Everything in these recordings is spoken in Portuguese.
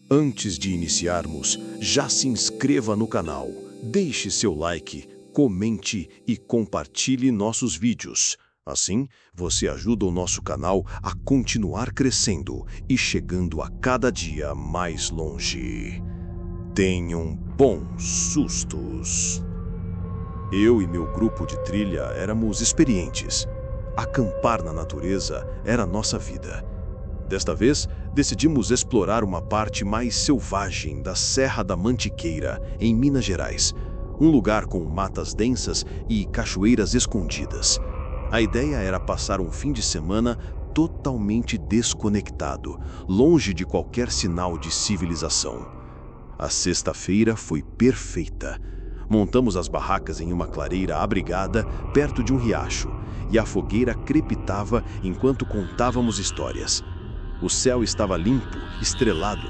Antes de iniciarmos, já se inscreva no canal, deixe seu like, comente e compartilhe nossos vídeos. Assim, você ajuda o nosso canal a continuar crescendo e chegando a cada dia mais longe. Tenham bons sustos! Eu e meu grupo de trilha éramos experientes. Acampar na natureza era nossa vida. Desta vez, decidimos explorar uma parte mais selvagem da Serra da Mantiqueira, em Minas Gerais. Um lugar com matas densas e cachoeiras escondidas. A ideia era passar um fim de semana totalmente desconectado, longe de qualquer sinal de civilização. A sexta-feira foi perfeita. Montamos as barracas em uma clareira abrigada, perto de um riacho, e a fogueira crepitava enquanto contávamos histórias. O céu estava limpo, estrelado.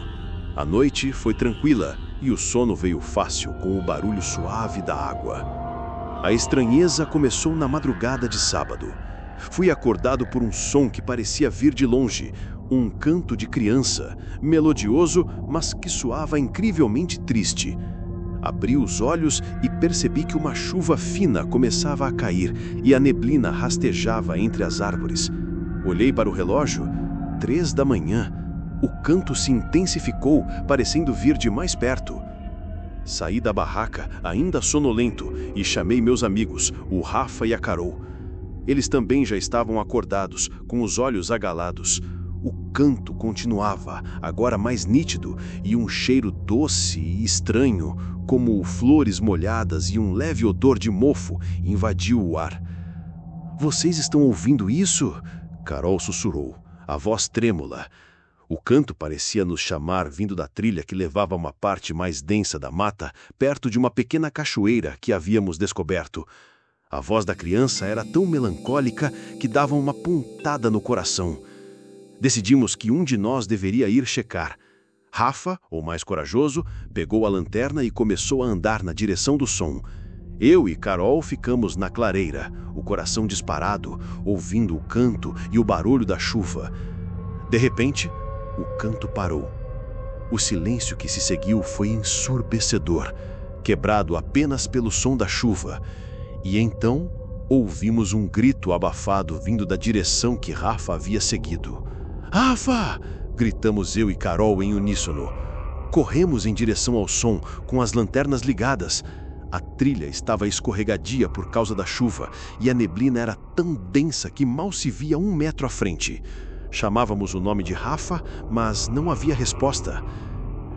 A noite foi tranquila e o sono veio fácil com o barulho suave da água. A estranheza começou na madrugada de sábado. Fui acordado por um som que parecia vir de longe, um canto de criança, melodioso, mas que soava incrivelmente triste. Abri os olhos e percebi que uma chuva fina começava a cair e a neblina rastejava entre as árvores. Olhei para o relógio. 3 da manhã. O canto se intensificou, parecendo vir de mais perto. Saí da barraca, ainda sonolento, e chamei meus amigos, o Rafa e a Carol. Eles também já estavam acordados, com os olhos agalados. O canto continuava, agora mais nítido, e um cheiro doce e estranho, como flores molhadas e um leve odor de mofo, invadiu o ar. "Vocês estão ouvindo isso?" Carol sussurrou, a voz trêmula. O canto parecia nos chamar vindo da trilha que levava a uma parte mais densa da mata, perto de uma pequena cachoeira que havíamos descoberto. A voz da criança era tão melancólica que dava uma pontada no coração. Decidimos que um de nós deveria ir checar. Rafa, o mais corajoso, pegou a lanterna e começou a andar na direção do som. Eu e Carol ficamos na clareira, o coração disparado, ouvindo o canto e o barulho da chuva. De repente, o canto parou. O silêncio que se seguiu foi ensurdecedor, quebrado apenas pelo som da chuva. E então, ouvimos um grito abafado vindo da direção que Rafa havia seguido. "Rafa!" gritamos eu e Carol em uníssono. Corremos em direção ao som, com as lanternas ligadas. A trilha estava escorregadia por causa da chuva e a neblina era tão densa que mal se via 1 metro à frente. Chamávamos o nome de Rafa, mas não havia resposta.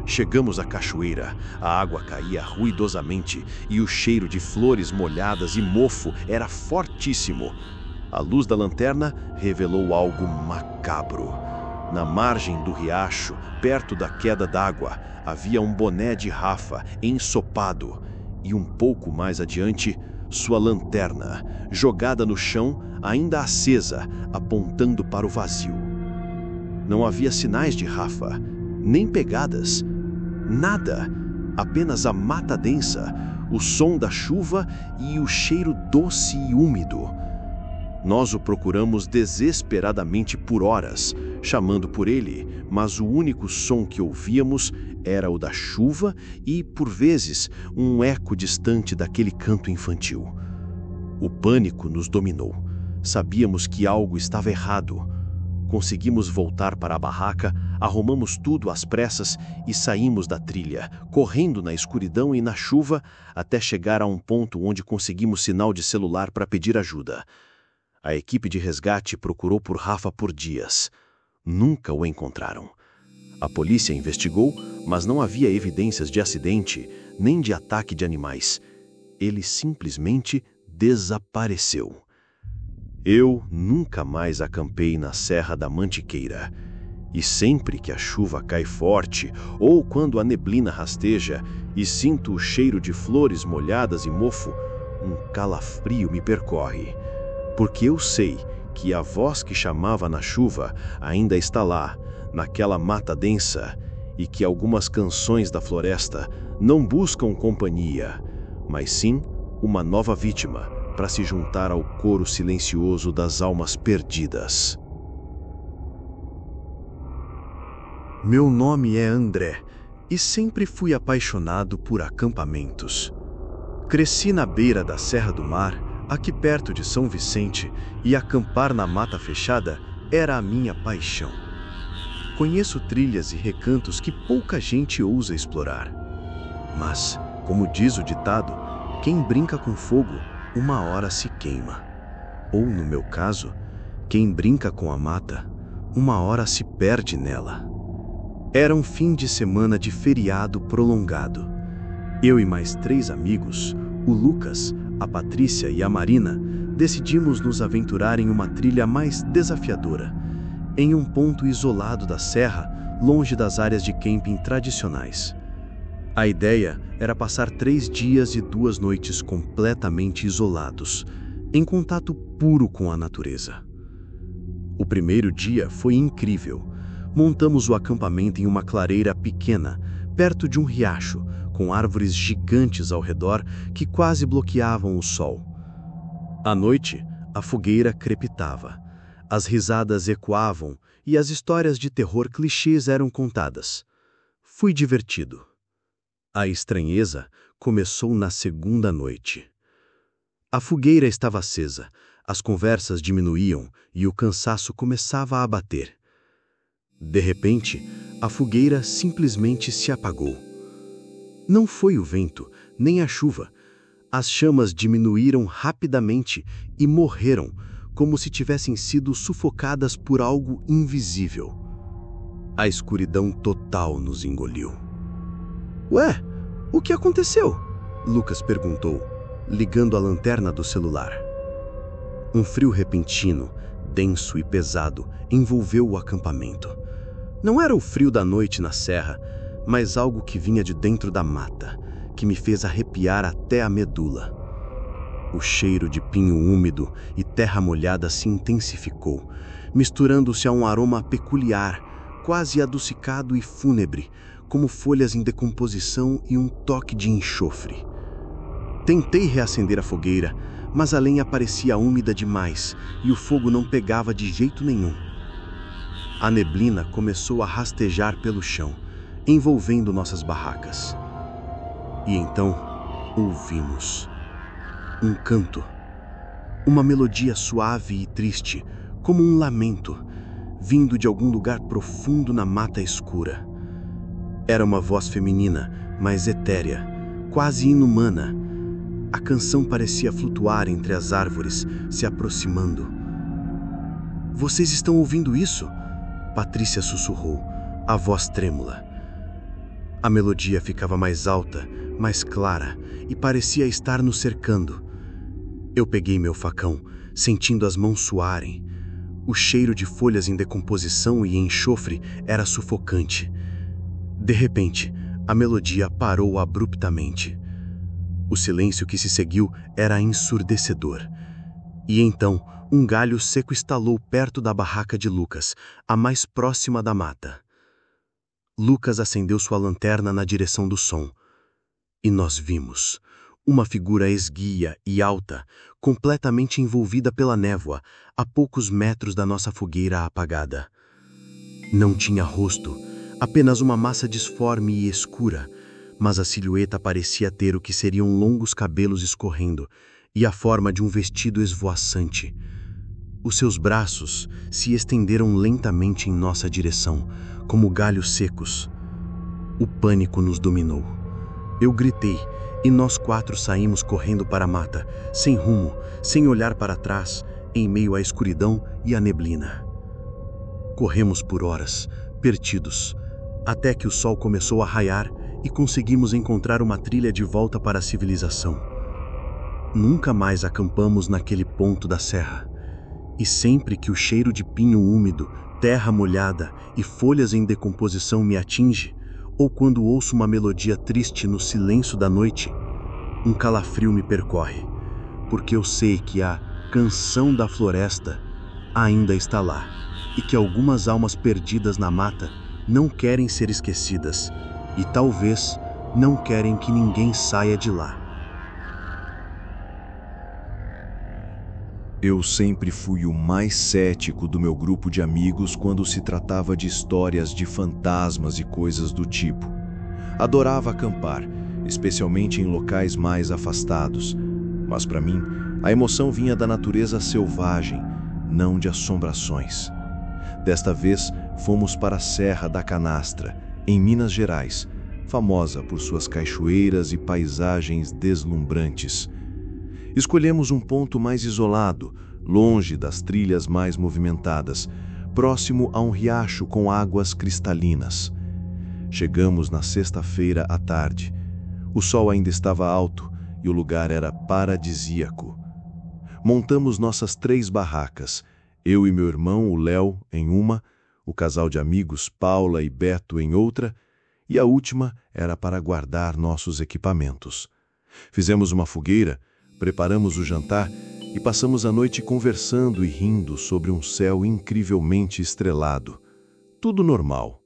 Chegamos à cachoeira. A água caía ruidosamente e o cheiro de flores molhadas e mofo era fortíssimo. A luz da lanterna revelou algo macabro. Na margem do riacho, perto da queda d'água, havia um boné de Rafa ensopado. E um pouco mais adiante, sua lanterna, jogada no chão, ainda acesa, apontando para o vazio. Não havia sinais de Rafa, nem pegadas, nada, apenas a mata densa, o som da chuva e o cheiro doce e úmido. Nós o procuramos desesperadamente por horas, chamando por ele, mas o único som que ouvíamos era o da chuva e, por vezes, um eco distante daquele canto infantil. O pânico nos dominou. Sabíamos que algo estava errado. Conseguimos voltar para a barraca, arrumamos tudo às pressas e saímos da trilha, correndo na escuridão e na chuva, até chegar a um ponto onde conseguimos sinal de celular para pedir ajuda. A equipe de resgate procurou por Rafa por dias. Nunca o encontraram. A polícia investigou, mas não havia evidências de acidente, nem de ataque de animais. Ele simplesmente desapareceu. Eu nunca mais acampei na Serra da Mantiqueira. E sempre que a chuva cai forte, ou quando a neblina rasteja e sinto o cheiro de flores molhadas e mofo, um calafrio me percorre. Porque eu sei que a voz que chamava na chuva ainda está lá, naquela mata densa, e que algumas canções da floresta não buscam companhia, mas sim uma nova vítima para se juntar ao coro silencioso das almas perdidas. Meu nome é André e sempre fui apaixonado por acampamentos. Cresci na beira da Serra do Mar, aqui perto de São Vicente, e acampar na mata fechada era a minha paixão. Conheço trilhas e recantos que pouca gente ousa explorar. Mas, como diz o ditado, quem brinca com fogo, uma hora se queima. Ou, no meu caso, quem brinca com a mata, uma hora se perde nela. Era um fim de semana de feriado prolongado. Eu e mais 3 amigos, o Lucas, a Patrícia e a Marina, decidimos nos aventurar em uma trilha mais desafiadora, em um ponto isolado da serra, longe das áreas de camping tradicionais. A ideia era passar 3 dias e 2 noites completamente isolados, em contato puro com a natureza. O primeiro dia foi incrível. Montamos o acampamento em uma clareira pequena, perto de um riacho, com árvores gigantes ao redor que quase bloqueavam o sol. À noite, a fogueira crepitava. As risadas ecoavam e as histórias de terror clichês eram contadas. Fui divertido. A estranheza começou na segunda noite. A fogueira estava acesa, as conversas diminuíam e o cansaço começava a bater. De repente, a fogueira simplesmente se apagou. Não foi o vento, nem a chuva. As chamas diminuíram rapidamente e morreram, como se tivessem sido sufocadas por algo invisível. A escuridão total nos engoliu. "Ué, o que aconteceu?" Lucas perguntou, ligando a lanterna do celular. Um frio repentino, denso e pesado, envolveu o acampamento. Não era o frio da noite na serra, mas algo que vinha de dentro da mata, que me fez arrepiar até a medula. O cheiro de pinho úmido e terra molhada se intensificou, misturando-se a um aroma peculiar, quase adocicado e fúnebre, como folhas em decomposição e um toque de enxofre. Tentei reacender a fogueira, mas a lenha parecia úmida demais e o fogo não pegava de jeito nenhum. A neblina começou a rastejar pelo chão, envolvendo nossas barracas. E então, ouvimos um canto. Uma melodia suave e triste, como um lamento, vindo de algum lugar profundo na mata escura. Era uma voz feminina, mas etérea, quase inumana. A canção parecia flutuar entre as árvores, se aproximando. "Vocês estão ouvindo isso?" Patrícia sussurrou, a voz trêmula. A melodia ficava mais alta, mais clara, e parecia estar nos cercando. Eu peguei meu facão, sentindo as mãos suarem. O cheiro de folhas em decomposição e enxofre era sufocante. De repente, a melodia parou abruptamente. O silêncio que se seguiu era ensurdecedor. E então, um galho seco estalou perto da barraca de Lucas, a mais próxima da mata. Lucas acendeu sua lanterna na direção do som. E nós vimos uma figura esguia e alta, completamente envolvida pela névoa, a poucos metros da nossa fogueira apagada. Não tinha rosto, apenas uma massa disforme e escura, mas a silhueta parecia ter o que seriam longos cabelos escorrendo e a forma de um vestido esvoaçante. Os seus braços se estenderam lentamente em nossa direção, como galhos secos. O pânico nos dominou. Eu gritei e nós 4 saímos correndo para a mata, sem rumo, sem olhar para trás, em meio à escuridão e à neblina. Corremos por horas, perdidos, até que o sol começou a raiar e conseguimos encontrar uma trilha de volta para a civilização. Nunca mais acampamos naquele ponto da serra. E sempre que o cheiro de pinho úmido, terra molhada e folhas em decomposição me atinge, ou quando ouço uma melodia triste no silêncio da noite, um calafrio me percorre, porque eu sei que a canção da floresta ainda está lá e que algumas almas perdidas na mata não querem ser esquecidas e talvez não querem que ninguém saia de lá. Eu sempre fui o mais cético do meu grupo de amigos quando se tratava de histórias de fantasmas e coisas do tipo. Adorava acampar, especialmente em locais mais afastados. Mas para mim, a emoção vinha da natureza selvagem, não de assombrações. Desta vez, fomos para a Serra da Canastra, em Minas Gerais, famosa por suas cachoeiras e paisagens deslumbrantes. Escolhemos um ponto mais isolado, longe das trilhas mais movimentadas, próximo a um riacho com águas cristalinas. Chegamos na sexta-feira à tarde. O sol ainda estava alto e o lugar era paradisíaco. Montamos nossas 3 barracas, eu e meu irmão, o Léo, em uma, o casal de amigos Paula e Beto em outra, e a última era para guardar nossos equipamentos. Fizemos uma fogueira, preparamos o jantar e passamos a noite conversando e rindo sobre um céu incrivelmente estrelado. Tudo normal.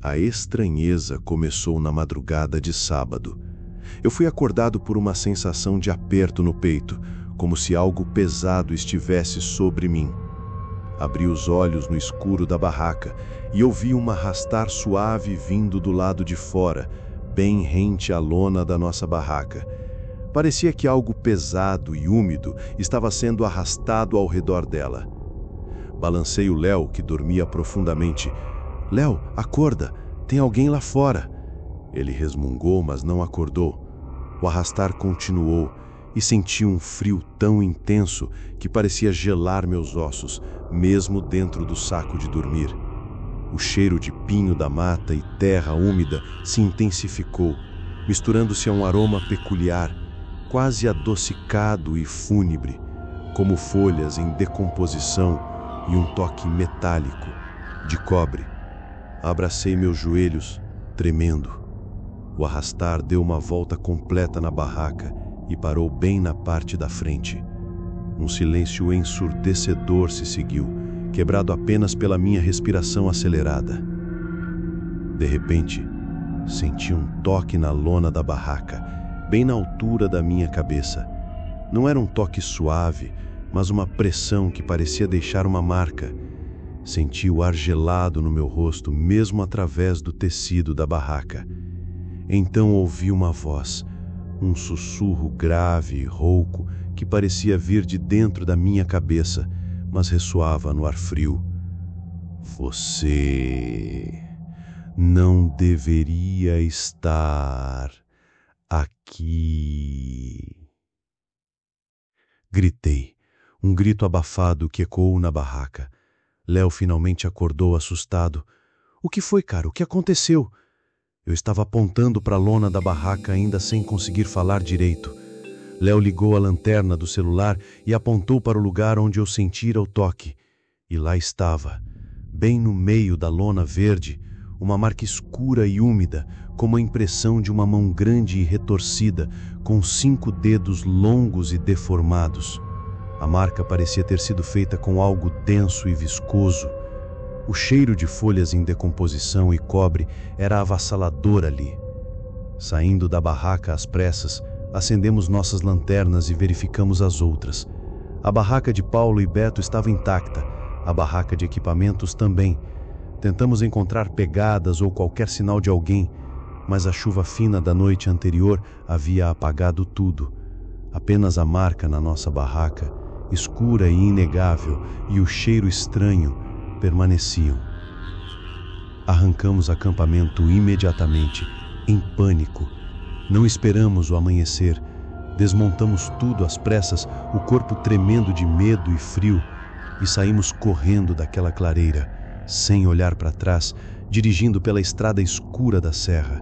A estranheza começou na madrugada de sábado. Eu fui acordado por uma sensação de aperto no peito, como se algo pesado estivesse sobre mim. Abri os olhos no escuro da barraca e ouvi um arrastar suave vindo do lado de fora, bem rente à lona da nossa barraca. Parecia que algo pesado e úmido estava sendo arrastado ao redor dela. Balancei o Léo, que dormia profundamente. "Léo, acorda, tem alguém lá fora." Ele resmungou, mas não acordou. O arrastar continuou e senti um frio tão intenso que parecia gelar meus ossos, mesmo dentro do saco de dormir. O cheiro de pinho da mata e terra úmida se intensificou, misturando-se a um aroma peculiar, quase adocicado e fúnebre, como folhas em decomposição e um toque metálico, de cobre. Abracei meus joelhos, tremendo. O arrastar deu uma volta completa na barraca e parou bem na parte da frente. Um silêncio ensurdecedor se seguiu, quebrado apenas pela minha respiração acelerada. De repente, senti um toque na lona da barraca, bem na altura da minha cabeça. Não era um toque suave, mas uma pressão que parecia deixar uma marca. Senti o ar gelado no meu rosto, mesmo através do tecido da barraca. Então ouvi uma voz, um sussurro grave e rouco que parecia vir de dentro da minha cabeça, mas ressoava no ar frio. "Você não deveria estar aqui." Gritei, um grito abafado que ecoou na barraca. Léo finalmente acordou assustado. "O que foi, cara? O que aconteceu?" Eu estava apontando para a lona da barraca ainda sem conseguir falar direito. Léo ligou a lanterna do celular e apontou para o lugar onde eu sentira o toque. E lá estava, bem no meio da lona verde, uma marca escura e úmida, como a impressão de uma mão grande e retorcida, com 5 dedos longos e deformados. A marca parecia ter sido feita com algo denso e viscoso. O cheiro de folhas em decomposição e cobre era avassalador ali. Saindo da barraca às pressas, acendemos nossas lanternas e verificamos as outras. A barraca de Paulo e Beto estava intacta, a barraca de equipamentos também. Tentamos encontrar pegadas ou qualquer sinal de alguém, mas a chuva fina da noite anterior havia apagado tudo. Apenas a marca na nossa barraca, escura e inegável, e o cheiro estranho permaneciam. Arrancamos acampamento imediatamente, em pânico. Não esperamos o amanhecer. Desmontamos tudo às pressas, o corpo tremendo de medo e frio, e saímos correndo daquela clareira, sem olhar para trás, dirigindo pela estrada escura da serra.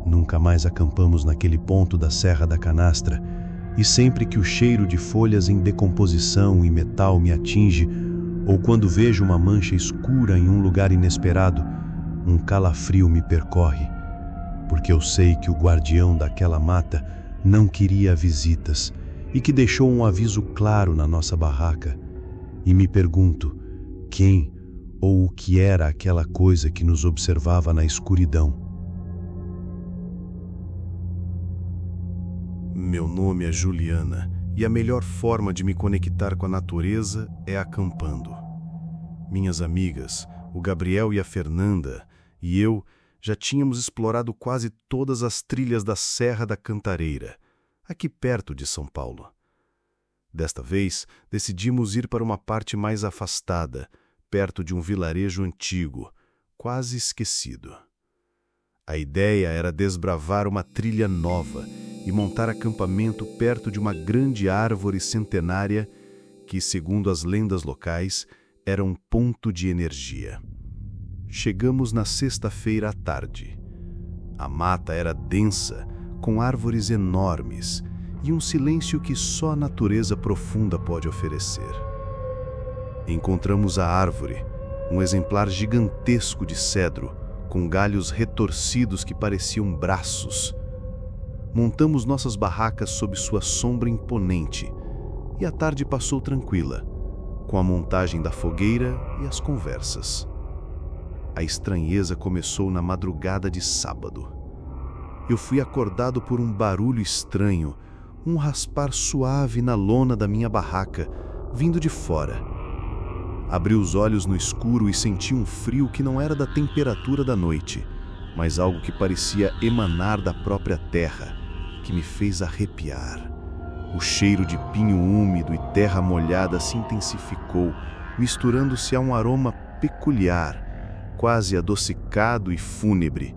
Nunca mais acampamos naquele ponto da Serra da Canastra, e sempre que o cheiro de folhas em decomposição e metal me atinge, ou quando vejo uma mancha escura em um lugar inesperado, um calafrio me percorre, porque eu sei que o guardião daquela mata não queria visitas e que deixou um aviso claro na nossa barraca. E me pergunto, quem ou o que era aquela coisa que nos observava na escuridão? Meu nome é Juliana e a melhor forma de me conectar com a natureza é acampando. Minhas amigas, o Gabriel e a Fernanda, e eu Já tínhamos explorado quase todas as trilhas da Serra da Cantareira, aqui perto de São Paulo. Desta vez, decidimos ir para uma parte mais afastada, perto de um vilarejo antigo, quase esquecido. A ideia era desbravar uma trilha nova e montar acampamento perto de uma grande árvore centenária que, segundo as lendas locais, era um ponto de energia. Chegamos na sexta-feira à tarde. A mata era densa, com árvores enormes e um silêncio que só a natureza profunda pode oferecer. Encontramos a árvore, um exemplar gigantesco de cedro, com galhos retorcidos que pareciam braços. Montamos nossas barracas sob sua sombra imponente, e a tarde passou tranquila, com a montagem da fogueira e as conversas. A estranheza começou na madrugada de sábado. Eu fui acordado por um barulho estranho, um raspar suave na lona da minha barraca, vindo de fora. Abri os olhos no escuro e senti um frio que não era da temperatura da noite, mas algo que parecia emanar da própria terra, que me fez arrepiar. O cheiro de pinho úmido e terra molhada se intensificou, misturando-se a um aroma peculiar, quase adocicado e fúnebre,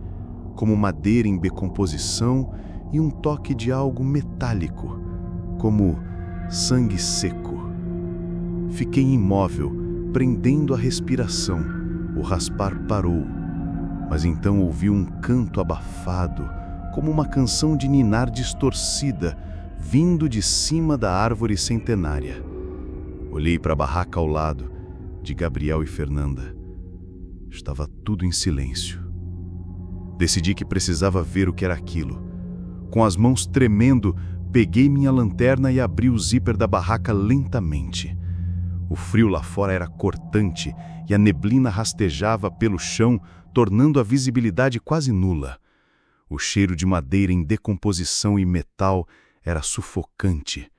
como madeira em decomposição e um toque de algo metálico, como sangue seco. Fiquei imóvel, prendendo a respiração. O raspar parou, mas então ouvi um canto abafado, como uma canção de ninar distorcida, vindo de cima da árvore centenária. Olhei para a barraca ao lado, de Gabriel e Fernanda. Estava tudo em silêncio. Decidi que precisava ver o que era aquilo. Com as mãos tremendo, peguei minha lanterna e abri o zíper da barraca lentamente. O frio lá fora era cortante e a neblina rastejava pelo chão, tornando a visibilidade quase nula. O cheiro de madeira em decomposição e metal era sufocante.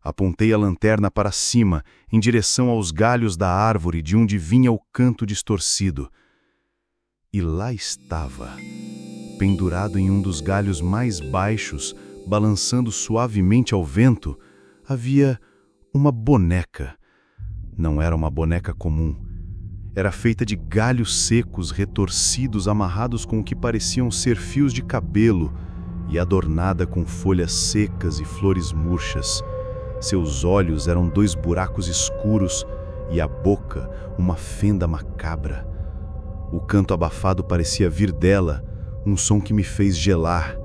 Apontei a lanterna para cima, em direção aos galhos da árvore de onde vinha o canto distorcido. E lá estava, pendurado em um dos galhos mais baixos, balançando suavemente ao vento, havia uma boneca. Não era uma boneca comum. Era feita de galhos secos retorcidos amarrados com o que pareciam ser fios de cabelo e adornada com folhas secas e flores murchas. Seus olhos eram 2 buracos escuros e a boca uma fenda macabra. O canto abafado parecia vir dela, um som que me fez gelar.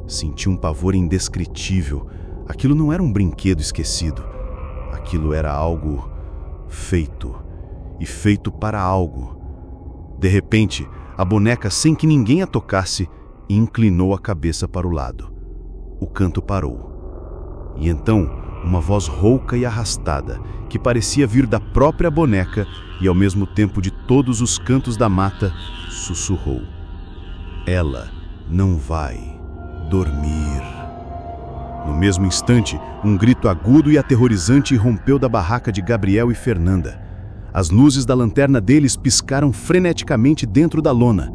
Senti um pavor indescritível. Aquilo não era um brinquedo esquecido. Aquilo era algo feito, e feito para algo. De repente, a boneca, sem que ninguém a tocasse, inclinou a cabeça para o lado. O canto parou. E então, uma voz rouca e arrastada, que parecia vir da própria boneca e ao mesmo tempo de todos os cantos da mata, sussurrou: "Ela não vai dormir." No mesmo instante, um grito agudo e aterrorizante irrompeu da barraca de Gabriel e Fernanda. As luzes da lanterna deles piscaram freneticamente dentro da lona.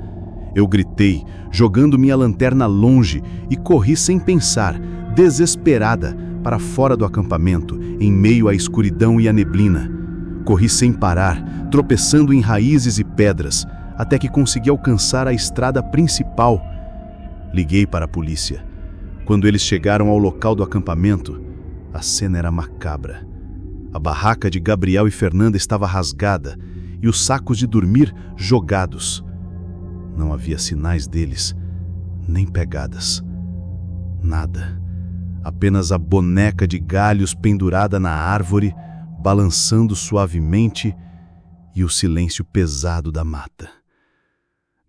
Eu gritei, jogando minha lanterna longe, e corri sem pensar, desesperada, para fora do acampamento, em meio à escuridão e à neblina. Corri sem parar, tropeçando em raízes e pedras, até que consegui alcançar a estrada principal. Liguei para a polícia. Quando eles chegaram ao local do acampamento, a cena era macabra. A barraca de Gabriel e Fernanda estava rasgada e os sacos de dormir jogados. Não havia sinais deles, nem pegadas. Nada. Apenas a boneca de galhos pendurada na árvore, balançando suavemente, e o silêncio pesado da mata.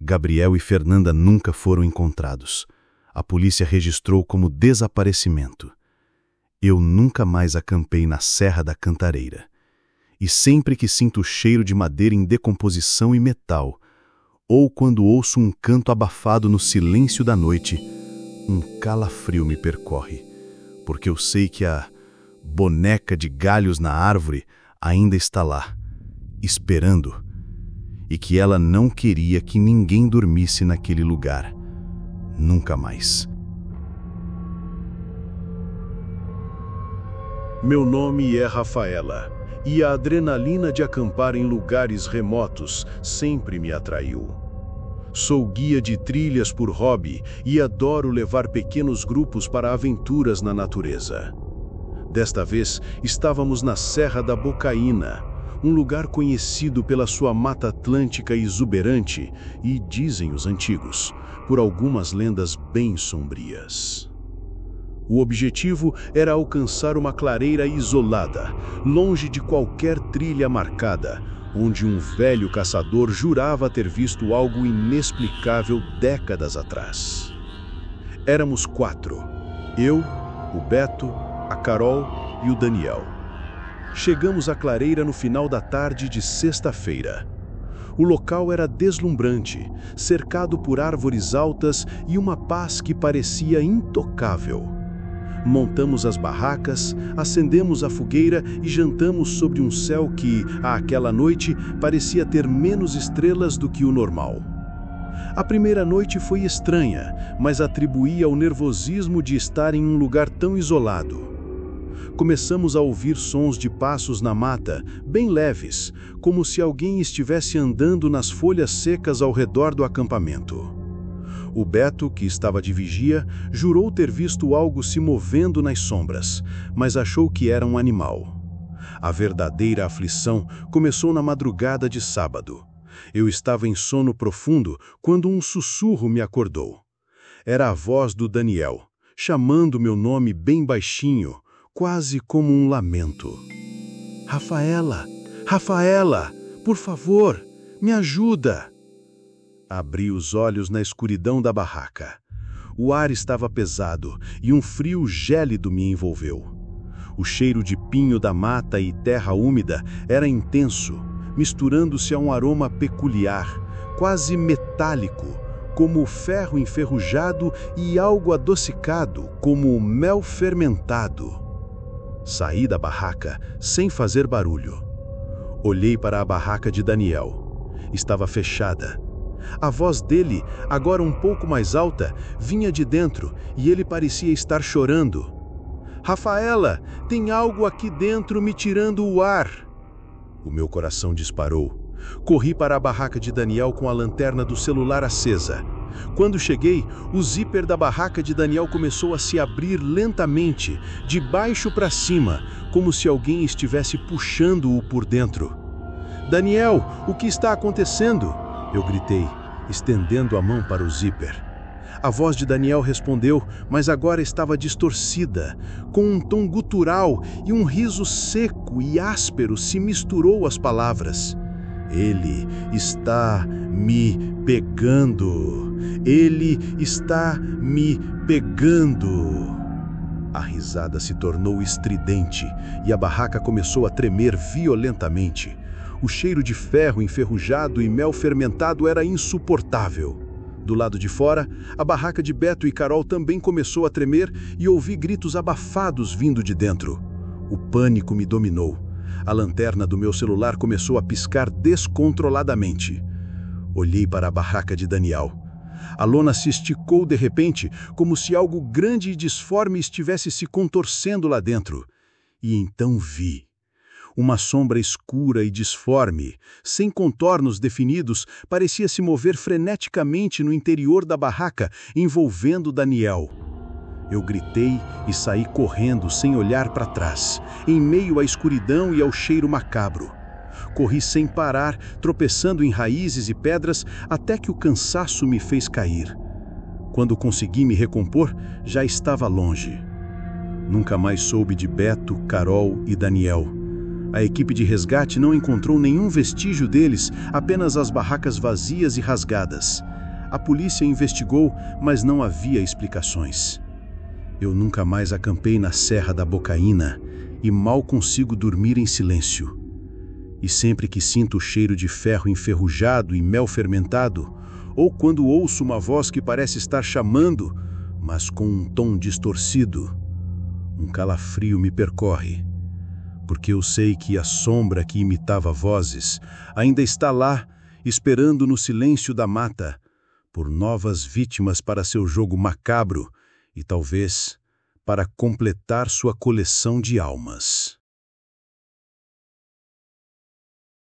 Gabriel e Fernanda nunca foram encontrados. A polícia registrou como desaparecimento. Eu nunca mais acampei na Serra da Cantareira. E sempre que sinto o cheiro de madeira em decomposição e metal, ou quando ouço um canto abafado no silêncio da noite, um calafrio me percorre, porque eu sei que a boneca de galhos na árvore ainda está lá, esperando, e que ela não queria que ninguém dormisse naquele lugar. Nunca mais. Meu nome é Rafaela, e a adrenalina de acampar em lugares remotos sempre me atraiu. Sou guia de trilhas por hobby e adoro levar pequenos grupos para aventuras na natureza. Desta vez, estávamos na Serra da Bocaína, um lugar conhecido pela sua mata atlântica exuberante e, dizem os antigos, por algumas lendas bem sombrias. O objetivo era alcançar uma clareira isolada, longe de qualquer trilha marcada, onde um velho caçador jurava ter visto algo inexplicável décadas atrás. Éramos 4, eu, o Beto, a Carol e o Daniel. Chegamos à clareira no final da tarde de sexta-feira. O local era deslumbrante, cercado por árvores altas e uma paz que parecia intocável. Montamos as barracas, acendemos a fogueira e jantamos sob um céu que, àquela noite, parecia ter menos estrelas do que o normal. A primeira noite foi estranha, mas atribuía ao nervosismo de estar em um lugar tão isolado. Começamos a ouvir sons de passos na mata, bem leves, como se alguém estivesse andando nas folhas secas ao redor do acampamento. O Beto, que estava de vigia, jurou ter visto algo se movendo nas sombras, mas achou que era um animal. A verdadeira aflição começou na madrugada de sábado. Eu estava em sono profundo quando um sussurro me acordou. Era a voz do Daniel, chamando meu nome bem baixinho, quase como um lamento. Rafaela, Rafaela, por favor, me ajuda! Abri os olhos na escuridão da barraca. O ar estava pesado e um frio gélido me envolveu. O cheiro de pinho da mata e terra úmida era intenso, misturando-se a um aroma peculiar, quase metálico, como o ferro enferrujado e algo adocicado, como o mel fermentado. Saí da barraca sem fazer barulho. Olhei para a barraca de Daniel. Estava fechada. A voz dele, agora um pouco mais alta, vinha de dentro e ele parecia estar chorando. Rafaela, tem algo aqui dentro me tirando o ar. O meu coração disparou. Corri para a barraca de Daniel com a lanterna do celular acesa. Quando cheguei, o zíper da barraca de Daniel começou a se abrir lentamente, de baixo para cima, como se alguém estivesse puxando-o por dentro. Daniel, o que está acontecendo? Eu gritei, estendendo a mão para o zíper. A voz de Daniel respondeu, mas agora estava distorcida, com um tom gutural e um riso seco e áspero se misturou às palavras. Ele está me pegando. Ele está me pegando. A risada se tornou estridente e a barraca começou a tremer violentamente. O cheiro de ferro enferrujado e mel fermentado era insuportável. Do lado de fora, a barraca de Beto e Carol também começou a tremer e ouvi gritos abafados vindo de dentro. O pânico me dominou. A lanterna do meu celular começou a piscar descontroladamente. Olhei para a barraca de Daniel. A lona se esticou de repente, como se algo grande e disforme estivesse se contorcendo lá dentro. E então vi. Uma sombra escura e disforme, sem contornos definidos, parecia se mover freneticamente no interior da barraca, envolvendo Daniel. Eu gritei e saí correndo sem olhar para trás, em meio à escuridão e ao cheiro macabro. Corri sem parar, tropeçando em raízes e pedras, até que o cansaço me fez cair. Quando consegui me recompor, já estava longe. Nunca mais soube de Beto, Carol e Daniel. A equipe de resgate não encontrou nenhum vestígio deles, apenas as barracas vazias e rasgadas. A polícia investigou, mas não havia explicações. Eu nunca mais acampei na Serra da Bocaína e mal consigo dormir em silêncio. E sempre que sinto o cheiro de ferro enferrujado e mel fermentado, ou quando ouço uma voz que parece estar chamando, mas com um tom distorcido, um calafrio me percorre. Porque eu sei que a sombra que imitava vozes ainda está lá esperando no silêncio da mata por novas vítimas para seu jogo macabro e talvez para completar sua coleção de almas.